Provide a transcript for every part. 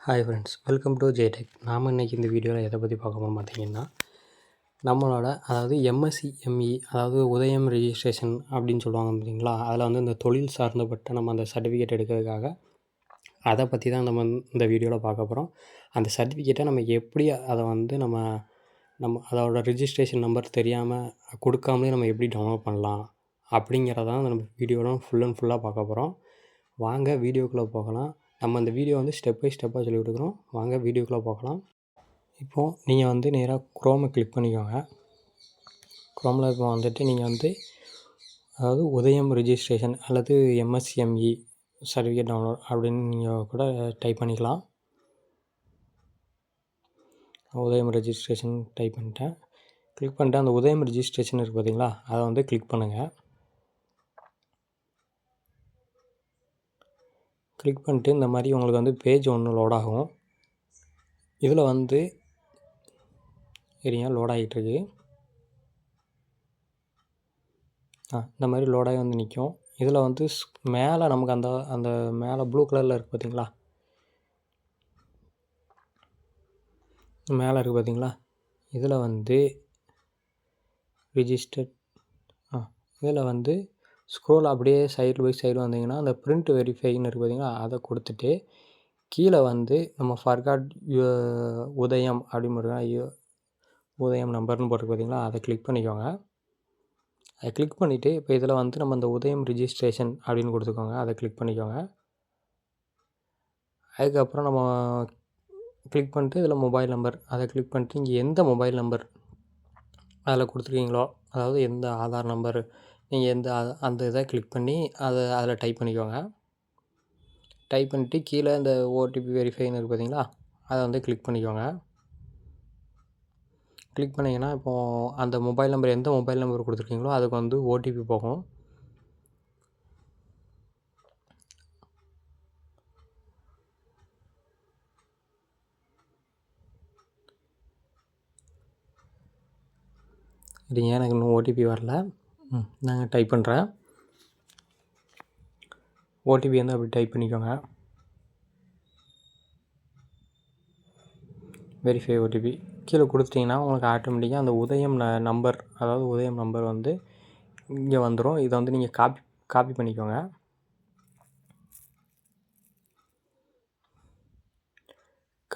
Hi friends, welcome to ஜேடெக். நாம் இன்றைக்கி இந்த வீடியோவில் எதை பற்றி பார்க்க போகிறோம் பார்த்தீங்கன்னா, நம்மளோட அதாவது எம்எஸ்சி எம்இ அதாவது உதயம் ரிஜிஸ்ட்ரேஷன் அப்படின்னு சொல்லுவாங்க பார்த்தீங்களா. அதில் வந்து இந்த தொழில் சார்ந்தப்பட்ட நம்ம அந்த சர்டிஃபிகேட் எடுக்கிறதுக்காக அதை பற்றி தான் நம்ம இந்த வீடியோவில் பார்க்க போகிறோம். அந்த சர்டிஃபிகேட்டை நம்ம எப்படி அதை வந்து நம்ம அதோட ரிஜிஸ்ட்ரேஷன் நம்பர் தெரியாமல் கொடுக்காமலே நம்ம எப்படி டவுன்லோட் பண்ணலாம் அப்படிங்கிறதான் நம்ம வீடியோவில் ஃபுல் அண்ட் ஃபுல்லாக பார்க்க போகிறோம். வாங்க வீடியோக்குள்ளே போகலாம். நம்ம இந்த வீடியோ வந்து ஸ்டெப் பை ஸ்டெப்பாக சொல்லி கொடுக்குறோம். வாங்க வீடியோக்குள்ளே போகலாம். இப்போது நீங்கள் வந்து நேராக குரோமை கிளிக் பண்ணிக்கோங்க. குரோமில் இப்போ வந்துட்டு நீங்கள் வந்து அதாவது உதயம் ரிஜிஸ்ட்ரேஷன் அல்லது எம்எஸ்எம்இ சர்டிஃபிகேட் டவுன்லோட் அப்படின்னு நீங்கள் கூட டைப் பண்ணிக்கலாம். உதயம் ரிஜிஸ்ட்ரேஷன் டைப் பண்ணிட்டேன். கிளிக் பண்ணிட்டு அந்த உதயம் ரிஜிஸ்ட்ரேஷன் இருக்குது பார்த்தீங்களா, அதை வந்து கிளிக் பண்ணுங்கள். கிளிக் பண்ணிட்டு இந்த மாதிரி உங்களுக்கு வந்து பேஜ் ஒன்று லோட் ஆகும். இதில் வந்து லோட் ஆகிட்டுருக்கு. இந்த மாதிரி லோடாகி வந்து நிற்கும். இதில் வந்து மேலே நமக்கு அந்த மேலே ப்ளூ கலரில் இருக்குது பார்த்தீங்களா, மேலே இருக்குது பார்த்தீங்களா, இதில் வந்து ரிஜிஸ்டர்ட் இதில் வந்து ஸ்க்ரோல் அப்படியே சைடு பை சைடு வந்தீங்கன்னா அந்த பிரிண்ட் வெரிஃபைன்னு இருக்குது பார்த்தீங்களா, அதை கொடுத்துட்டு கீழே வந்து நம்ம ஃபர்காட் உதயம் அப்படின்னு உதயம் நம்பர்னு போட்டிருக்கு பார்த்தீங்களா, அதை கிளிக் பண்ணிக்கோங்க. அதை கிளிக் பண்ணிவிட்டு இப்போ இதில் வந்து நம்ம அந்த உதயம் ரிஜிஸ்ட்ரேஷன் அப்படின்னு கொடுத்துக்கோங்க. அதை கிளிக் பண்ணிக்கோங்க. அதுக்கப்புறம் நம்ம கிளிக் பண்ணிட்டு இதில் மொபைல் நம்பர் அதை கிளிக் பண்ணிட்டு இங்கே எந்த மொபைல் நம்பர் அதில் கொடுத்துருக்கீங்களோ, அதாவது எந்த ஆதார் நம்பர் நீங்கள் எந்த அந்த இதை கிளிக் பண்ணி அதில் டைப் பண்ணிக்கோங்க. டைப் பண்ணிவிட்டு கீழே இந்த ஓடிபி வெரிஃபைன்னு இருக்குது பார்த்தீங்களா, அதை வந்து கிளிக் பண்ணிக்கோங்க. கிளிக் பண்ணிங்கன்னா இப்போது அந்த மொபைல் நம்பர் எந்த மொபைல் நம்பர் கொடுத்துருக்கீங்களோ அதுக்கு வந்து ஓடிபி போகும். சரிங்க, எனக்கு இன்னும் ஓடிபி வரல. நாங்கள் டைப் பண்ணுறேன். ஓடிபி வந்து அப்படி டைப் பண்ணிக்கோங்க. வெரிஃபை ஓடிபி கீழே கொடுத்துட்டிங்கன்னா உங்களுக்கு ஆட்டோமேட்டிக்காக அந்த உதயம் நம்பர் அதாவது உதயம் நம்பர் வந்து இங்கே வந்துடும். இதை வந்து நீங்கள் காப்பி பண்ணிக்கோங்க.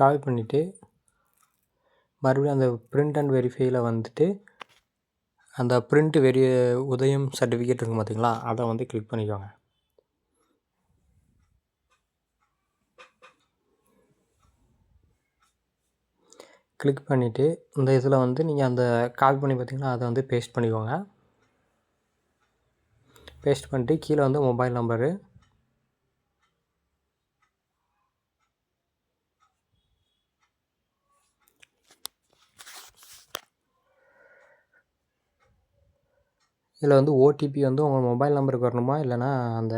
காப்பி பண்ணிவிட்டு மறுபடியும் அந்த பிரிண்ட் அண்ட் வெரிஃபையில் வந்துட்டு அந்த பிரிண்ட் உதயம் சர்டிஃபிகேட் இருக்கும் பார்த்தீங்களா, அதை வந்து கிளிக் பண்ணிக்கோங்க. கிளிக் பண்ணிவிட்டு இந்த இதில் வந்து நீங்கள் அந்த காப்பி பண்ணி பார்த்தீங்கன்னா அதை வந்து பேஸ்ட் பண்ணிக்கோங்க. பேஸ்ட் பண்ணிட்டு கீழே வந்து மொபைல் நம்பரு இதில் வந்து ஓடிபி வந்து உங்கள் மொபைல் நம்பருக்கு வரணுமா இல்லைனா அந்த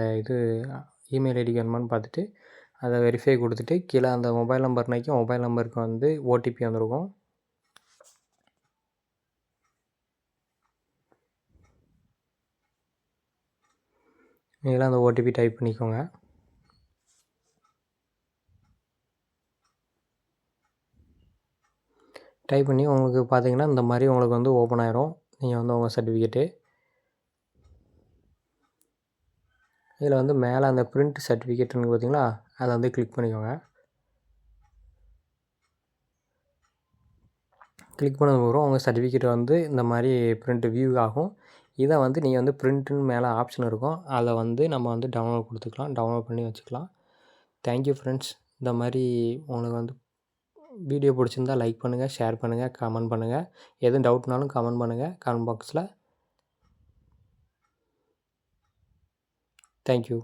இமெயில் ஐடிக்கு வரணுமான்னு பார்த்துட்டு அதை வெரிஃபை கொடுத்துட்டு கீழே அந்த மொபைல் நம்பருக்கு வந்து ஓடிபி வந்திருக்கும். நீங்களும் அந்த ஓடிபி டைப் பண்ணிக்கோங்க. டைப் பண்ணி உங்களுக்கு பார்த்தீங்கன்னா இந்த மாதிரி உங்களுக்கு வந்து ஓப்பன் ஆயிரும். நீங்கள் வந்து உங்கள் சர்டிஃபிகேட்டு இதில் வந்து மேலே அந்த பிரிண்ட் சர்டிஃபிகேட்டுன்னு பார்த்தீங்களா, அதை வந்து கிளிக் பண்ணிக்கோங்க. கிளிக் பண்ணதுக்கப்புறம் உங்கள் சர்டிஃபிகேட் வந்து இந்த மாதிரி பிரிண்ட் வியூ ஆகும். இதை வந்து நீங்கள் வந்து பிரிண்ட்டுன்னு மேலே ஆப்ஷன் இருக்கும், அதில் வந்து நம்ம வந்து டவுன்லோட் கொடுத்துக்கலாம், டவுன்லோட் பண்ணி வச்சுக்கலாம். Thank you friends. இந்த மாதிரி உங்களுக்கு வந்து வீடியோ பிடிச்சிருந்தால் லைக் பண்ணுங்கள், ஷேர் பண்ணுங்கள், கமெண்ட் பண்ணுங்கள். எதுவும் டவுட்னாலும் கமெண்ட் பண்ணுங்கள் கமெண்ட் பாக்ஸில். தேங்க்யூ.